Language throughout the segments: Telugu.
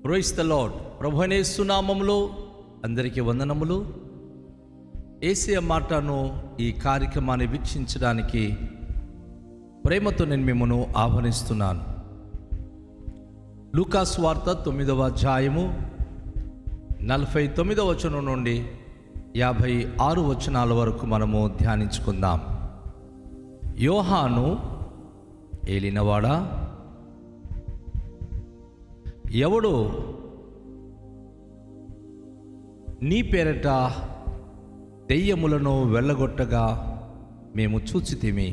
Praise the lord. ప్రభువైన యేసు నామములో అందరికీ వందనములు. యేసయ్య మాటను ఈ కార్యక్రమాన్ని వీక్షించడానికి ప్రేమతో నేను మిమ్మల్ని ఆహ్వానిస్తున్నాను. లూకా సువార్త 9వ అధ్యాయము 49వ వచనం నుండి 56 వచనాల వరకు మనము ధ్యానించుకుందాం. యోహాను ఏలినవాడా, ఎవడు నీ పేరట దెయ్యములను వెళ్ళగొట్టగా మేము చూచితిమి,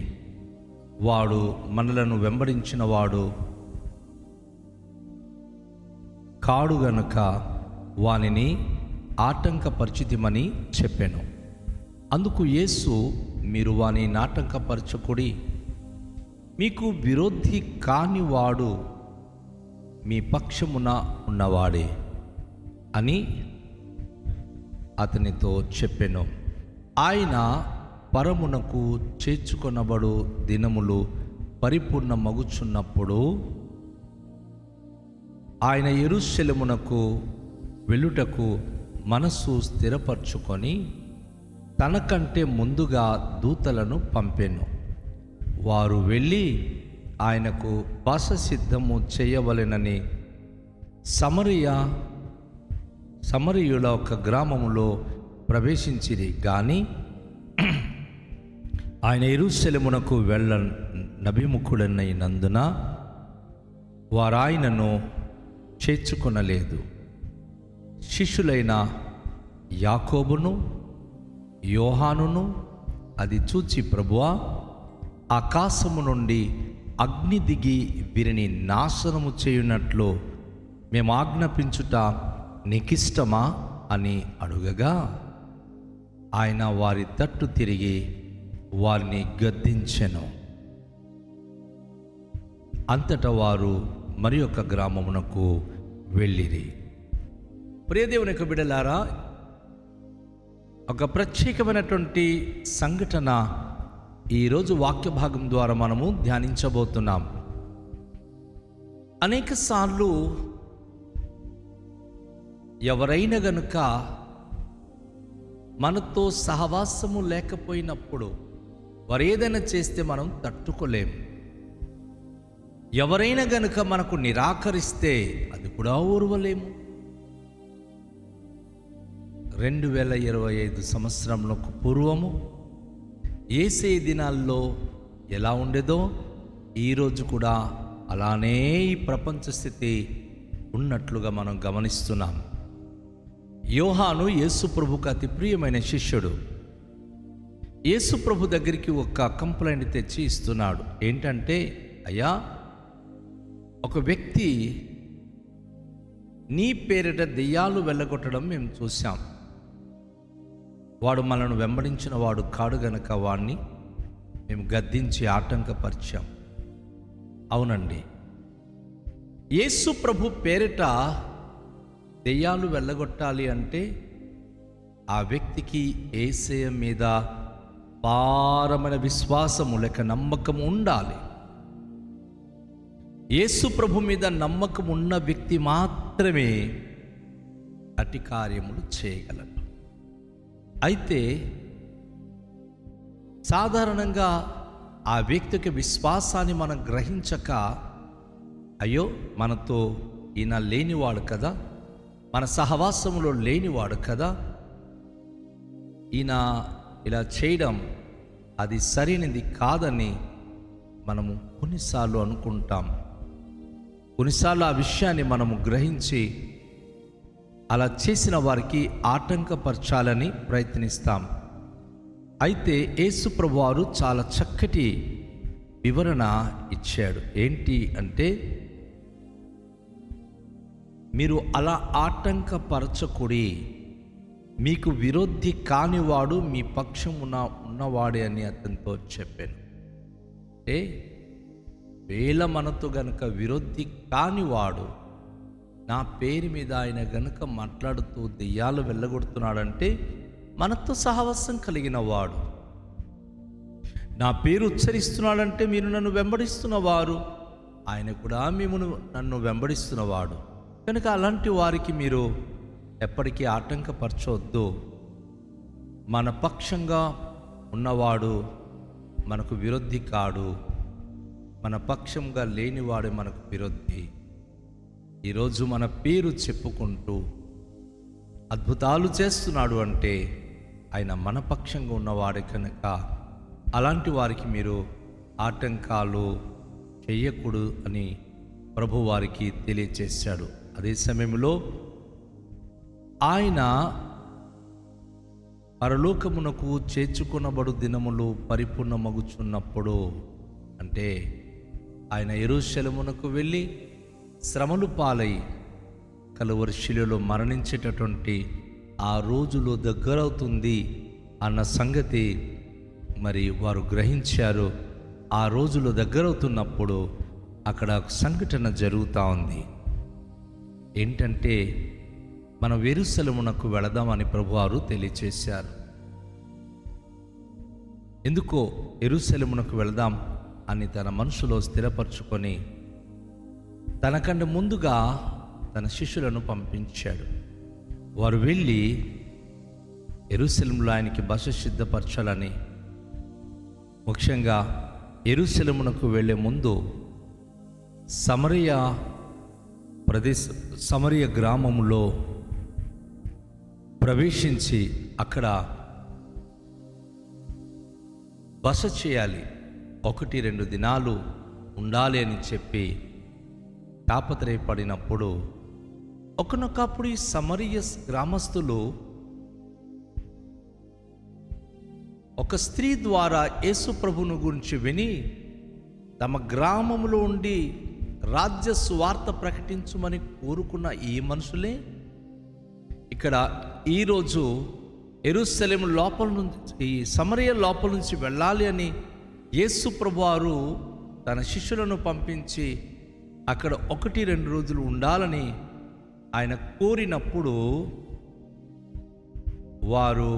వాడు మనలను వెంబడించిన వాడు కాడు గనుక వానిని ఆటంకపరిచితిమని చెప్పాను. అందుకు యేసు, మీరు వాని ఆటంకపరచకుడి, మీకు విరోధి కాని వాడు మీ పక్షమున ఉన్నవాడే అని అతనితో చెప్పెను. ఆయన పరమునకు చేర్చుకొనబడు దినములు పరిపూర్ణ మగుచున్నప్పుడు ఆయన యెరూషలేమునకు వెళ్ళుటకు మనస్సు స్థిరపరచుకొని తనకంటే ముందుగా దూతలను పంపెను. వారు వెళ్ళి ఆయనకు బస సిద్ధము చేయవలెనని సమరయుల ఒక గ్రామములో ప్రవేశించిరి. కానీ ఆయన యెరూషలేమునకు నభిముఖుడైనందున వారు ఆయనను చేర్చుకొనలేదు. శిష్యులైన యాకోబును యోహానును అది చూచి, ప్రభువా, ఆకాశము నుండి అగ్ని దిగి వీరిని నాశనము చేయునట్లు మేము ఆజ్ఞాపించుట నీకిష్టమా అని అడుగగా, ఆయన వారి తట్టు తిరిగి వారిని గద్దించెను. అంతటా వారు మరి ఒక గ్రామమునకు వెళ్ళిరి. ప్రియదేవుని యొక్క బిడ్డలారా, ఒక ప్రత్యేకమైనటువంటి సంఘటన ఈరోజు వాక్య భాగం ద్వారా మనము ధ్యానించబోతున్నాం. అనేక సార్లు ఎవరైనా గనుక మనతో సహవాసము లేకపోయినప్పుడు వారు ఏదైనా చేస్తే మనం తట్టుకోలేం. ఎవరైనా గనుక మనకు నిరాకరిస్తే అది కూడా ఓర్వలేము. 2025 సంవత్సరంలోకి పూర్వము యేసే దినాల్లో ఎలా ఉండేదో ఈరోజు కూడా అలానే ఈ ప్రపంచ స్థితి ఉన్నట్లుగా మనం గమనిస్తున్నాం. యోహాను యేసు ప్రభుకు అతి ప్రియమైన శిష్యుడు. యేసు ప్రభు దగ్గరికి ఒక కంప్లైంట్ తెచ్చి ఇస్తున్నాడు. ఏంటంటే, అయ్యా, ఒక వ్యక్తి నీ పేరిట దెయ్యాలు వెళ్ళగొట్టడం మేము చూసాం. వాడు మనను వెంబడించిన వాడు కాడు గనక వాడిని మేము గద్దించి ఆటంకపరిచాం. అవునండి, యేసు ప్రభు పేరిట దెయ్యాలు వెళ్ళగొట్టాలి అంటే ఆ వ్యక్తికి యేసయ్య మీద పారమైన విశ్వాసము లేక నమ్మకం ఉండాలి. యేసు ప్రభు మీద నమ్మకం ఉన్న వ్యక్తి మాత్రమే అట్టి కార్యములు చేయగలరు. అయితే సాధారణంగా ఆ వ్యక్తికి విశ్వాసాన్ని మనం గ్రహించక, అయ్యో, మనతో ఈయన లేనివాడు కదా, మన సహవాసములో లేనివాడు కదా, ఈయన ఇలా చేయడం అది సరైనది కాదని మనము కొన్నిసార్లు అనుకుంటాం. కొన్నిసార్లు ఆ విషయాన్ని మనము గ్రహించి అలా చేసిన వారికి ఆటంకపరచాలని ప్రయత్నిస్తాం. అయితే యేసు ప్రభువారు చాలా చక్కటి వివరణ ఇచ్చాడు. ఏంటి అంటే, మీరు అలా ఆటంకపరచకుడి, మీకు విరోధి కానివాడు మీ పక్షమున ఉన్నవాడే అని అతనితో చెప్పాను. అంటే వేళ మనతో గనుక విరోధి కానివాడు, నా పేరు మీద ఆయన గనుక మాట్లాడుతూ దెయ్యాలు వెళ్ళగొడుతున్నాడంటే మనతో సహవాసం కలిగిన వాడు. నా పేరు ఉచ్చరిస్తున్నాడంటే మీరు నన్ను వెంబడిస్తున్నవారు, ఆయన కూడా నన్ను వెంబడిస్తున్నవాడు. కనుక అలాంటి వారికి మీరు ఎప్పటికీ ఆటంకపరచవద్దు. మన పక్షంగా ఉన్నవాడు మనకు విరోధి కాడు, మన పక్షంగా లేనివాడు మనకు విరోధి. ఈరోజు మన పేరు చెప్పుకుంటూ అద్భుతాలు చేస్తున్నాడు అంటే ఆయన మన పక్షంగా ఉన్నవాడే కనుక అలాంటి వారికి మీరు ఆటంకాలు చెయ్యకూడదు అని ప్రభు వారికి తెలియచేశాడు. అదే సమయంలో ఆయన పరలోకమునకు చేర్చుకొనబడు దినములు పరిపూర్ణమగుచున్నప్పుడు, అంటే ఆయన యెరూషలేమునకు వెళ్ళి శ్రమలు పాలై కలువరి శిలువలో మరణించేటటువంటి ఆ రోజులు దగ్గరవుతుంది అన్న సంగతి మరి వారు గ్రహించారు. ఆ రోజులు దగ్గరవుతున్నప్పుడు అక్కడ సంఘటన జరుగుతూ ఉంది. ఏంటంటే మనం యెరూషలేమునకు వెళదామని ప్రభువారు తెలియచేశారు. ఎందుకో యెరూషలేమునకు వెళదాం అని తన మనసులో స్థిరపరచుకొని తనకంటే ముందుగా తన శిష్యులను పంపించాడు. వారు వెళ్ళి యెరూషలేములో ఆయనకి బస సిద్ధపరచాలని, ముఖ్యంగా యెరూషలేమునకు వెళ్ళే ముందు సమరయ గ్రామంలో ప్రవేశించి అక్కడ బస చేయాలి, 1-2 దినాలు ఉండాలి అని చెప్పి తాపత్రయపడినప్పుడు ఒకనొకప్పుడు ఈ సమరయ గ్రామస్తులు ఒక స్త్రీ ద్వారా యేసు ప్రభువును గురించి విని తమ గ్రామంలో ఉండి రాజ్య సువార్త ప్రకటించమని కోరుకున్న ఈ మనుషులే ఇక్కడ ఈరోజు యెరూషలేము లోపల నుంచి, ఈ సమరయ లోపల నుంచి వెళ్ళాలి అని యేసు ప్రభువారు తన శిష్యులను పంపించి అక్కడ 1-2 రోజులు ఉండాలని ఆయన కోరినప్పుడు వారు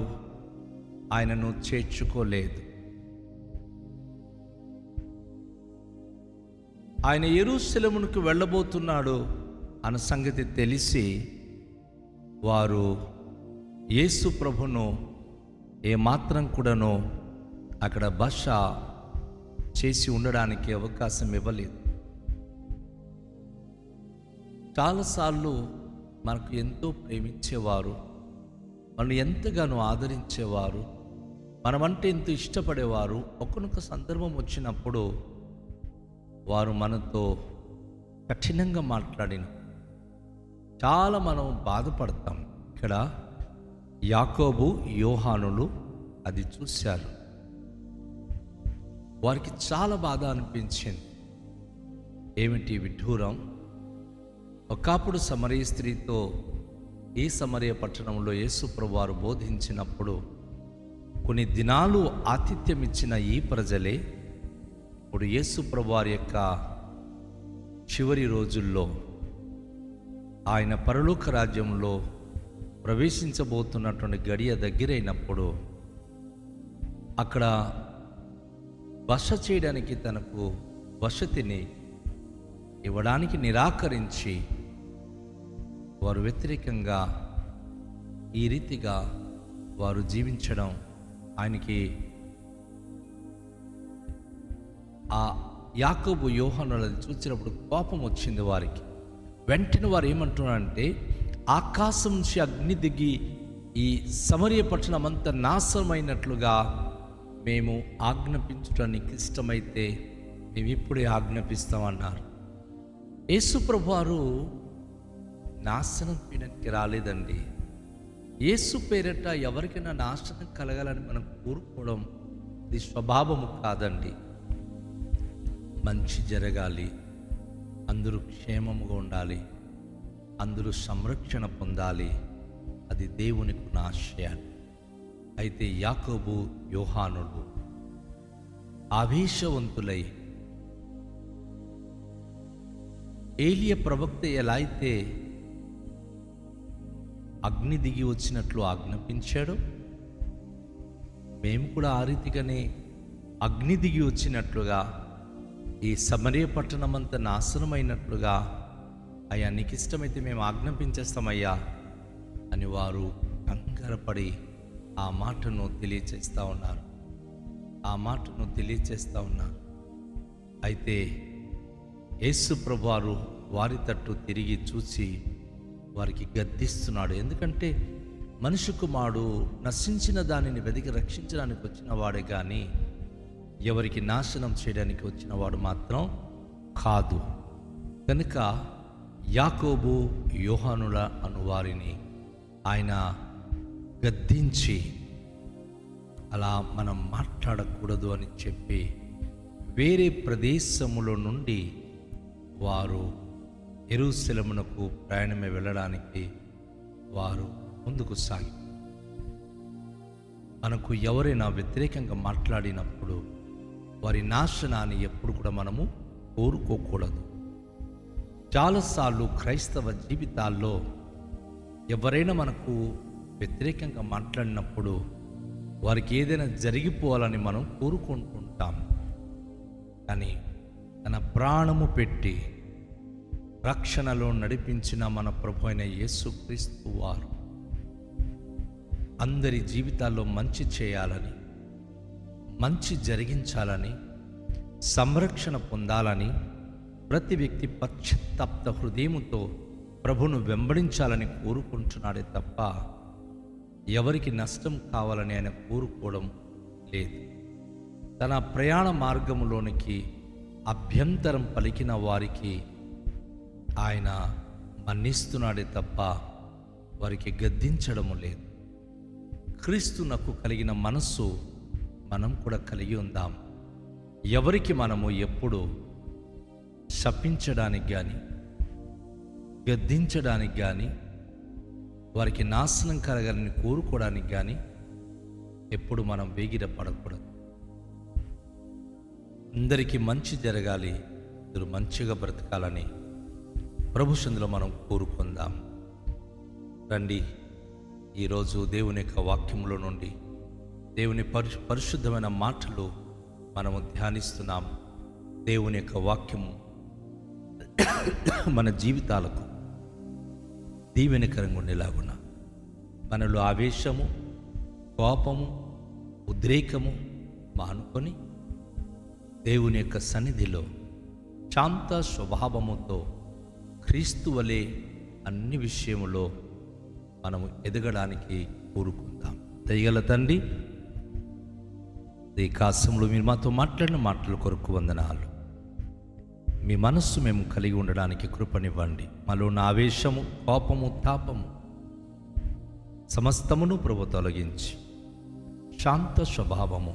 ఆయనను చేర్చుకోలేదు. ఆయన యెరూషలేమునకు వెళ్ళబోతున్నాడు అన్న సంగతి తెలిసి వారు యేసు ప్రభును ఏమాత్రం కూడాను అక్కడ బస చేసి ఉండడానికి అవకాశం ఇవ్వలేదు. చాలాసార్లు మనకు ఎంతో ప్రేమించేవారు, మనల్ని ఎంతగానో ఆదరించేవారు, మనమంటే ఎంతో ఇష్టపడేవారు ఒక్కొక్క సందర్భం వచ్చినప్పుడు వారు మనతో కఠినంగా మాట్లాడిన చాలా మనం బాధపడతాం. ఇక్కడ యాకోబు యోహానులు అది చూశారు. వారికి చాలా బాధ అనిపించింది. ఏమిటి విడ్డూరం? ఒకప్పుడు సమరయ స్త్రీతో ఈ సమరయ పట్టణంలో యేసు ప్రభువారు బోధించినప్పుడు కొన్ని దినాలు ఆతిథ్యం ఇచ్చిన ఈ ప్రజలే ఇప్పుడు యేసు ప్రభువారి యొక్క చివరి రోజుల్లో ఆయన పరలోక రాజ్యంలో ప్రవేశించబోతున్నటువంటి గడియ దగ్గరైనప్పుడు అక్కడ బస చేయడానికి తనకు వసతిని ఇవ్వడానికి నిరాకరించి వారు వ్యతిరేకంగా ఈ రీతిగా వారు జీవించడం ఆయనకి ఆ యాకోబు యోహానులను చూసినప్పుడు కోపం వచ్చింది వారికి. వెంటనే వారు ఏమంటున్నారంటే, ఆకాశం నుంచి అగ్ని దిగి ఈ సమరయ పట్టణం అంతా నాశనమైనట్లుగా మేము ఆజ్ఞాపించడానికి ఇష్టమైతే మేము ఇప్పుడే ఆజ్ఞాపిస్తామన్నారు. యేసు ప్రభువారు నాశనం చేయడానికి రాలేదండి. యేసు పేరట ఎవరికైనా నాశనం కలగాలని మనం కోరుకోవడం ఇది స్వభావము కాదండి. మంచి జరగాలి, అందరూ క్షేమముగా ఉండాలి, అందరూ సంరక్షణ పొందాలి, అది దేవునికి ఉన్న ఆశయాలు. అయితే యాకోబు యోహానులు ఆవేశవంతులై ఏలియా ప్రవక్త ఎలా అయితే అగ్ని దిగి వచ్చినట్లు ఆజ్ఞాపించాడు, మేము కూడా ఆ రీతిగానే అగ్ని దిగి వచ్చినట్లుగా ఈ సమరయ పట్టణమంతా నాశనమైనట్లుగా అయ్యా నీకు ఇష్టమైతే మేము ఆజ్ఞాపించేస్తామయ్యా అని వారు కంగారపడి ఆ మాటను తెలియచేస్తూ ఉన్నారు. అయితే యేసు ప్రభువారు వారి తట్టు తిరిగి చూసి వారికి గద్దిస్తున్నాడు. ఎందుకంటే మనిషి కుమారుడు నశించిన దానిని వెతికి రక్షించడానికి వచ్చిన వాడే కానీ ఎవరికి నాశనం చేయడానికి వచ్చిన వాడు మాత్రం కాదు. కనుక యాకోబు యోహానుల అను వారిని ఆయన గద్దించి అలా మనం మాట్లాడకూడదు అని చెప్పి వేరే ప్రదేశములో నుండి వారు యెరూషలేమునకు ప్రయాణమే వెళ్ళడానికి వారు ముందుకు సాగి, మనకు ఎవరైనా వ్యతిరేకంగా మాట్లాడినప్పుడు వారి నాశనాన్ని ఎప్పుడు కూడా మనము కోరుకోకూడదు. చాలాసార్లు క్రైస్తవ జీవితాల్లో ఎవరైనా మనకు వ్యతిరేకంగా మాట్లాడినప్పుడు వారికి ఏదైనా జరిగిపోవాలని మనం కోరుకుంటుంటాం. కానీ తన ప్రాణము పెట్టి రక్షణలో నడిపించిన మన ప్రభు అయిన యేసుక్రీస్తు వారు అందరి జీవితాల్లో మంచి చేయాలని, మంచి జరిగించాలని, సంరక్షణ పొందాలని, ప్రతి వ్యక్తి పశ్చాత్తాప హృదయముతో ప్రభును వెంబడించాలని కోరుకుంటున్నాడే తప్ప ఎవరికి నష్టం కావాలని ఆయన కోరుకోవడం లేదు. తన ప్రయాణ మార్గములోనికి అభ్యంతరం పలికిన వారికి ఆయన మన్నిస్తున్నాడే తప్ప వారికి గద్దించడము లేదు. క్రీస్తునకు కలిగిన మనస్సు మనం కూడా కలిగి ఉందాం. ఎవరికి మనము ఎప్పుడు శపించడానికి కానీ, గద్దించడానికి కానీ, వారికి నాశనం కలగాలని కోరుకోవడానికి కానీ ఎప్పుడు మనం వేగిరపడకూడదు. అందరికీ మంచి జరగాలి, అందరూ మంచిగా బ్రతకాలని ప్రభు సందులో మనం కోరుకుందాం. రండి, ఈరోజు దేవుని యొక్క వాక్యంలో నుండి దేవుని పరిశుద్ధమైన మాటలు మనము ధ్యానిస్తున్నాం. దేవుని యొక్క వాక్యము మన జీవితాలకు దీవెనకరంగా ఉండేలాగున మనలో ఆవేశము, కోపము, ఉద్రేకము మానుకొని దేవుని యొక్క సన్నిధిలో శాంత స్వభావముతో క్రీస్తు వలె అన్ని విషయములో మనము ఎదగడానికి కోరుకుందాం. దయగల తండ్రి, ఈ కాసంలో మీరు మాతో మాట్లాడిన మాటల కొరకు వందనాలు. మీ మనస్సు మేము కలిగి ఉండడానికి కృపనివ్వండి. మాలో ఉన్న ఆవేశము, కోపము, తాపము సమస్తమును ప్రభు తొలగించి శాంత స్వభావము,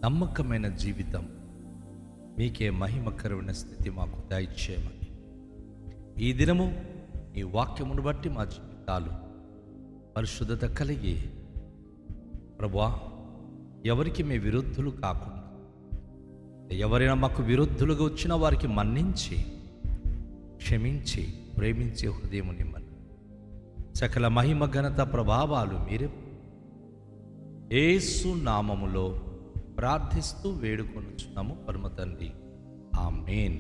నమ్మకమైన జీవితం, మీకే మహిమకరమైన స్థితి మాకు దయచేయమని ఈ దినము ఈ వాక్యమును బట్టి మా జీవితాలు పరిశుద్ధత కలిగి ప్రభువా ఎవరికి మీ విరుద్ధులు కాకుండా, ఎవరైనా మాకు విరుద్ధులుగా వచ్చిన వారికి మన్నించి, క్షమించి, ప్రేమించే హృదయం నిమ్మని సకల మహిమ, ఘనత, ప్రభావాలు మీరే యేసు నామములో ప్రార్థిస్తూ వేడుకొనుచున్నాము పరమ తండ్రి. ఆమేన్.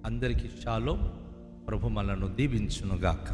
అందరికీ షాలోమ్. ప్రభు మనలను దీవించునుగాక.